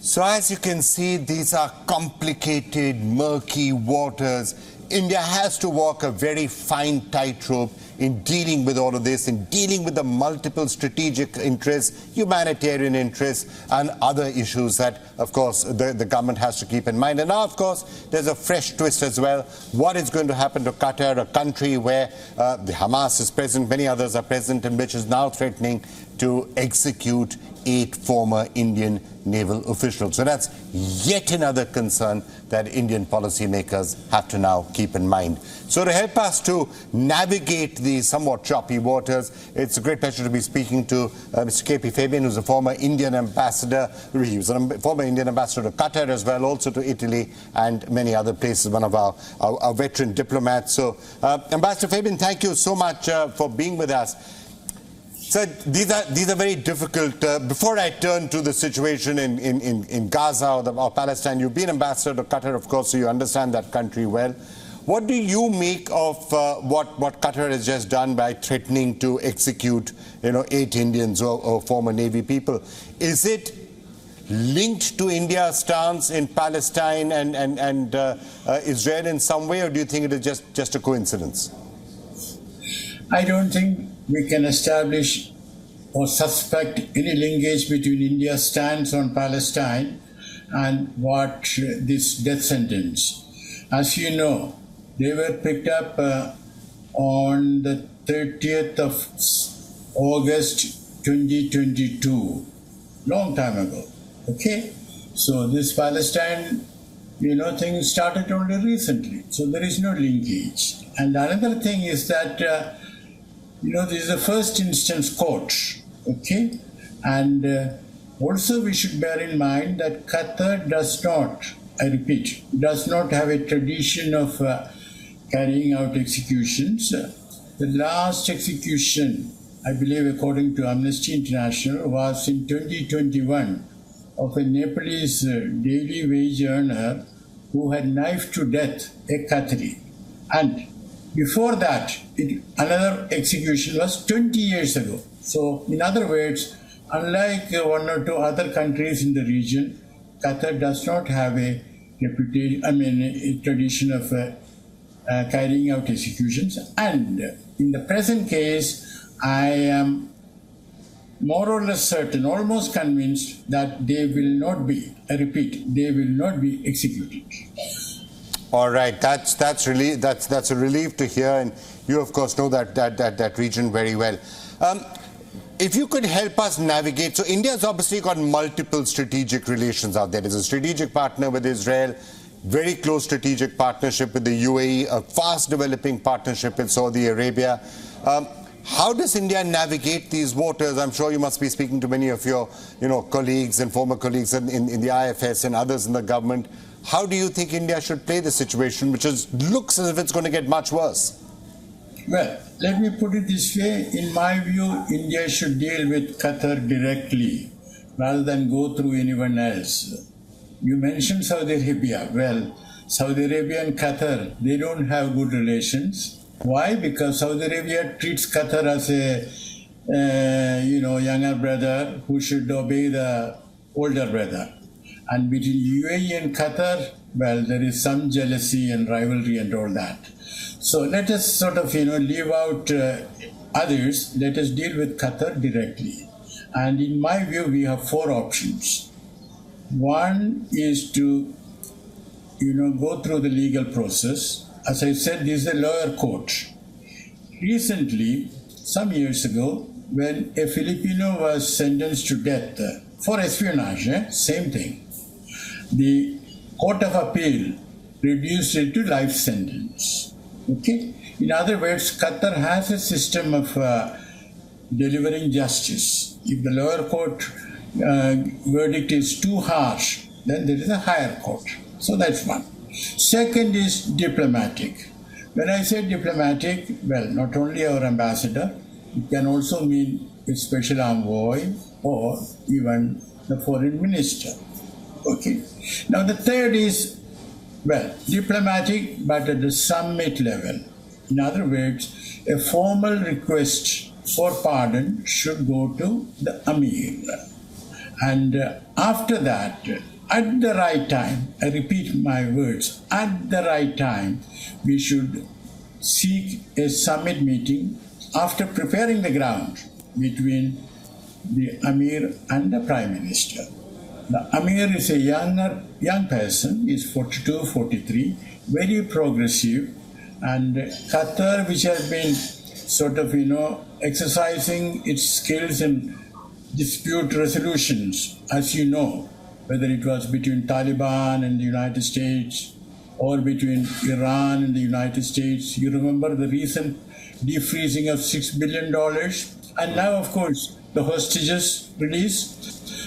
So as you can see, these are complicated, murky waters. India has to walk a very fine tightrope in dealing with all of this, in dealing with the multiple strategic interests, humanitarian interests, and other issues that, of course, the government has to keep in mind. And now, of course, there's a fresh twist as well. What is going to happen to Qatar, a country where the Hamas is present, many others are present, and which is now threatening to execute 8 former Indian naval officials. So that's yet another concern that Indian policymakers have to now keep in mind. So to help us to navigate these somewhat choppy waters, it's a great pleasure to be speaking to Mr. K.P. Fabian, who's a former Indian ambassador. He was a former Indian ambassador to Qatar as well, also to Italy and many other places, one of our veteran diplomats. So Ambassador Fabian, thank you so much for being with us. So these are very difficult. Before I turn to the situation in Gaza or Palestine, you've been ambassador to Qatar, of course, so you understand that country well. What do you make of what Qatar has just done by threatening to execute, 8 Indians or former Navy people? Is it linked to India's stance in Palestine and Israel in some way, or do you think it is just a coincidence? I don't think we can establish or suspect any linkage between India's stance on Palestine and what this death sentence. As you know, they were picked up on the 30th of August 2022, long time ago. Okay, so this Palestine, thing started only recently, so there is no linkage. And another thing is that this is a first instance court, okay? And also we should bear in mind that Qatar does not, I repeat, does not have a tradition of carrying out executions. The last execution, I believe according to Amnesty International, was in 2021 of a Nepalese daily wage earner who had knifed to death a Qatari. And before that, another execution was 20 years ago. So, in other words, unlike 1 or 2 other countries in the region, Qatar does not have a tradition of carrying out executions. And in the present case, I am more or less certain, almost convinced, that they will not be, I repeat, they will not be executed. All right, that's a relief to hear, and you of course know that region very well. If you could help us navigate, so India's obviously got multiple strategic relations out there. There's a strategic partner with Israel, very close strategic partnership with the UAE, a fast developing partnership with Saudi Arabia. How does India navigate these waters? I'm sure you must be speaking to many of your colleagues and former colleagues in the IFS and others in the government. How do you think India should play the situation, which looks as if it's going to get much worse? Well, let me put it this way. In my view, India should deal with Qatar directly rather than go through anyone else. You mentioned Saudi Arabia. Well, Saudi Arabia and Qatar, they don't have good relations. Why? Because Saudi Arabia treats Qatar as a younger brother who should obey the older brother. And between UAE and Qatar, well, there is some jealousy and rivalry and all that. So let us sort of, leave out others. Let us deal with Qatar directly. And in my view, we have 4 options. One is to, go through the legal process. As I said, this is a lower court. Recently, some years ago, when a Filipino was sentenced to death for espionage, same thing, the Court of Appeal reduced it to life sentence. Okay? In other words, Qatar has a system of delivering justice. If the lower court verdict is too harsh, then there is a higher court. So that's one. Second is diplomatic. When I say diplomatic, well, not only our ambassador, it can also mean a special envoy or even the foreign minister. Okay. Now the third is, well, diplomatic, but at the summit level. In other words, a formal request for pardon should go to the Amir. And after that, at the right time, I repeat my words, at the right time, we should seek a summit meeting after preparing the ground between the Amir and the Prime Minister. The Amir is a young person, is 42, 43, very progressive, and Qatar, which has been sort of, exercising its skills in dispute resolutions, as you know, whether it was between Taliban and the United States or between Iran and the United States. You remember the recent defreezing of $6 billion, and now, of course, the hostages release.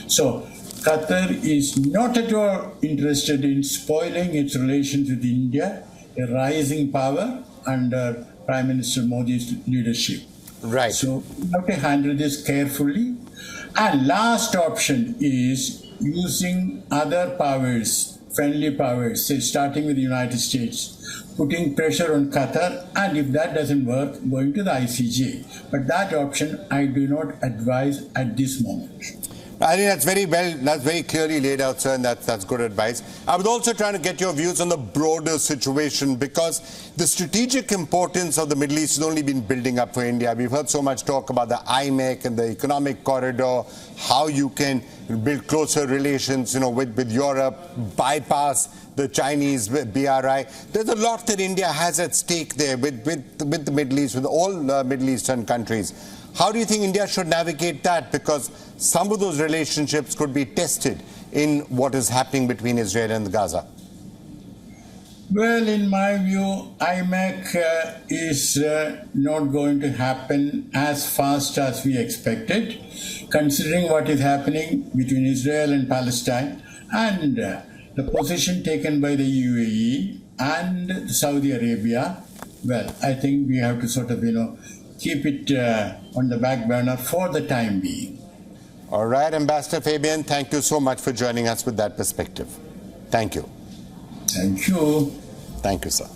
So Qatar is not at all interested in spoiling its relations with India, a rising power under Prime Minister Modi's leadership. Right. So we have to handle this carefully. And last option is using other powers, friendly powers, say starting with the United States, putting pressure on Qatar, and if that doesn't work, going to the ICJ. But that option I do not advise at this moment. I think that's very clearly laid out, sir, and that's good advice. I was also trying to get your views on the broader situation, because the strategic importance of the Middle East has only been building up for India. We've heard so much talk about the IMEC and the economic corridor, how you can build closer relations, with Europe, bypass the Chinese BRI. There's a lot that India has at stake there with the Middle East, with all Middle Eastern countries. How do you think India should navigate that? Because some of those relationships could be tested in what is happening between Israel and Gaza. Well, in my view, IMEC is not going to happen as fast as we expected, considering what is happening between Israel and Palestine and the position taken by the UAE and Saudi Arabia. Well, I think we have to sort of, keep it on the back burner for the time being. All right, Ambassador Fabian, thank you so much for joining us with that perspective. Thank you. Thank you. Thank you, sir.